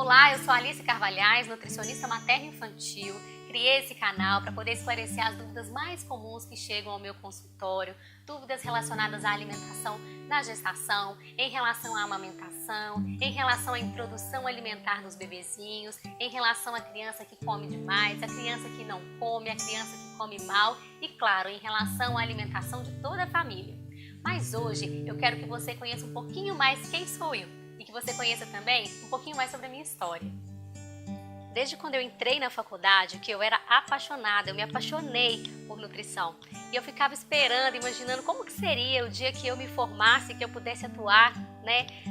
Olá, eu sou Alice Carvalhais, nutricionista materno-infantil. Criei esse canal para poder esclarecer as dúvidas mais comuns que chegam ao meu consultório, dúvidas relacionadas à alimentação na gestação, em relação à amamentação, em relação à introdução alimentar dos bebezinhos, em relação à criança que come demais, a criança que não come, a criança que come mal e, claro, em relação à alimentação de toda a família. Mas hoje eu quero que você conheça um pouquinho mais quem sou eu e que você conheça também um pouquinho mais sobre a minha história. Desde quando eu entrei na faculdade, que eu era apaixonada, eu me apaixonei por nutrição. E eu ficava esperando, imaginando como que seria o dia que eu me formasse, que eu pudesse atuar,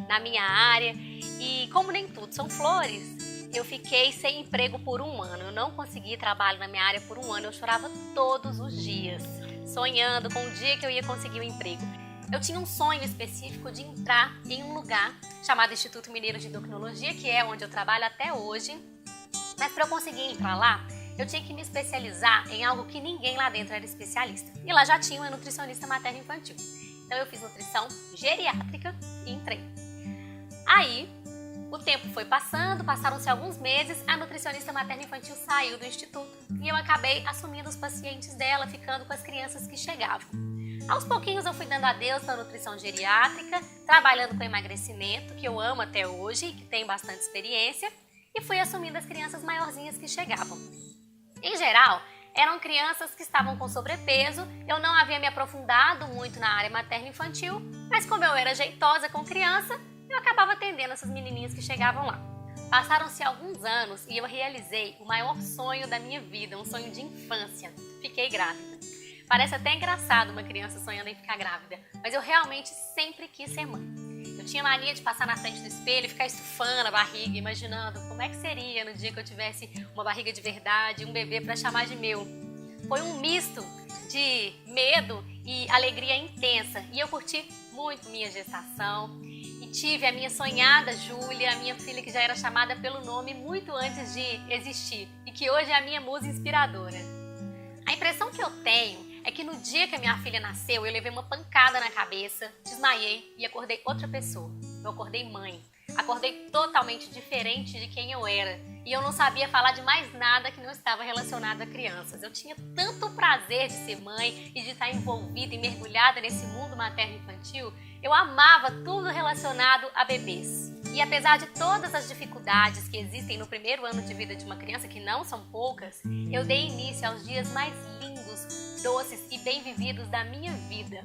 na minha área. E como nem tudo são flores, eu fiquei sem emprego por um ano. Eu não consegui trabalho na minha área por um ano, eu chorava todos os dias, sonhando com o dia que eu ia conseguir um emprego. Eu tinha um sonho específico de entrar em um lugar chamado Instituto Mineiro de Endocrinologia, que é onde eu trabalho até hoje. Mas para eu conseguir entrar lá, eu tinha que me especializar em algo que ninguém lá dentro era especialista. E lá já tinha uma nutricionista materno-infantil. Então eu fiz nutrição geriátrica e entrei. Aí, o tempo foi passando, passaram-se alguns meses, a nutricionista materno-infantil saiu do instituto e eu acabei assumindo os pacientes dela, ficando com as crianças que chegavam. Aos pouquinhos eu fui dando adeus para a nutrição geriátrica, trabalhando com emagrecimento, que eu amo até hoje e que tenho bastante experiência, e fui assumindo as crianças maiorzinhas que chegavam. Em geral, eram crianças que estavam com sobrepeso, eu não havia me aprofundado muito na área materno-infantil, mas como eu era jeitosa com criança, eu acabava atendendo essas menininhas que chegavam lá. Passaram-se alguns anos e eu realizei o maior sonho da minha vida, um sonho de infância. Fiquei grávida. Parece até engraçado uma criança sonhando em ficar grávida, mas eu realmente sempre quis ser mãe. Eu tinha mania de passar na frente do espelho e ficar estufando a barriga, imaginando como é que seria no dia que eu tivesse uma barriga de verdade, um bebê para chamar de meu. Foi um misto de medo e alegria intensa e eu curti muito minha gestação e tive a minha sonhada Júlia, a minha filha que já era chamada pelo nome muito antes de existir e que hoje é a minha musa inspiradora. A impressão que eu tenho é que no dia que a minha filha nasceu, eu levei uma pancada na cabeça, desmaiei e acordei outra pessoa. Eu acordei mãe. Acordei totalmente diferente de quem eu era. E eu não sabia falar de mais nada que não estava relacionado a crianças. Eu tinha tanto prazer de ser mãe e de estar envolvida e mergulhada nesse mundo materno-infantil. Eu amava tudo relacionado a bebês. E apesar de todas as dificuldades que existem no primeiro ano de vida de uma criança, que não são poucas, eu dei início aos dias mais lindos, doces e bem vividos da minha vida.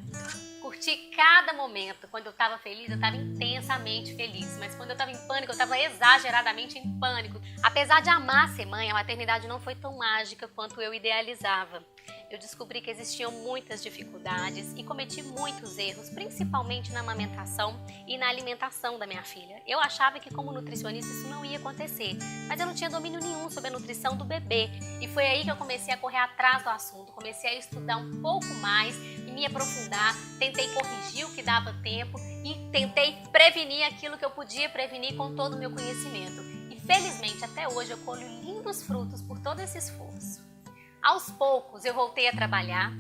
Curti cada momento. Quando eu estava feliz, eu estava intensamente feliz. Mas quando eu estava em pânico, eu estava exageradamente em pânico. Apesar de amar ser mãe, a maternidade não foi tão mágica quanto eu idealizava. Eu descobri que existiam muitas dificuldades e cometi muitos erros, principalmente na amamentação e na alimentação da minha filha. Eu achava que como nutricionista isso não ia acontecer, mas eu não tinha domínio nenhum sobre a nutrição do bebê. E foi aí que eu comecei a correr atrás do assunto, comecei a estudar um pouco mais e me aprofundar, tentei corrigir o que dava tempo e tentei prevenir aquilo que eu podia prevenir com todo o meu conhecimento. E felizmente até hoje eu colho lindos frutos por todo esse esforço. Aos poucos eu voltei a trabalhar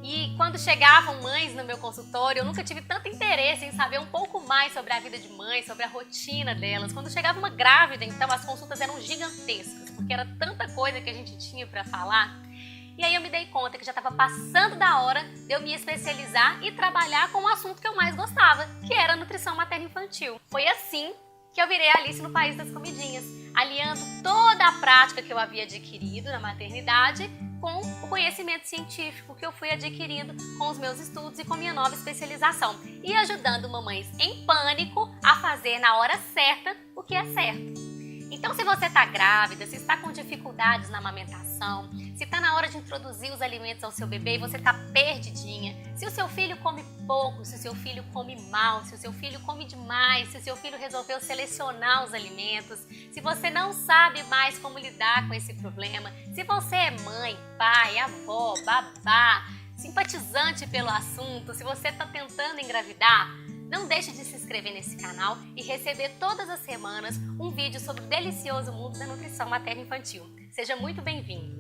e quando chegavam mães no meu consultório, eu nunca tive tanto interesse em saber um pouco mais sobre a vida de mãe, sobre a rotina delas. Quando chegava uma grávida, então as consultas eram gigantescas, porque era tanta coisa que a gente tinha para falar. E aí eu me dei conta que já estava passando da hora de eu me especializar e trabalhar com o assunto que eu mais gostava, que era a nutrição materno-infantil. Foi assim que eu virei Alice no País das Comidinhas, aliando toda a prática que eu havia adquirido na maternidade com o conhecimento científico que eu fui adquirindo com os meus estudos e com minha nova especialização e ajudando mamães em pânico a fazer na hora certa o que é certo. Então, se você está grávida, se está com dificuldades na amamentação, se está na hora de introduzir os alimentos ao seu bebê e você está perdidinha, se o seu filho come pouco, se o seu filho come mal, se o seu filho come demais, se o seu filho resolveu selecionar os alimentos, se você não sabe mais como lidar com esse problema, se você é mãe, pai, avó, babá, simpatizante pelo assunto, se você está tentando engravidar, não deixe de se inscrever nesse canal e receber todas as semanas um vídeo sobre o delicioso mundo da nutrição materno-infantil. Seja muito bem-vindo!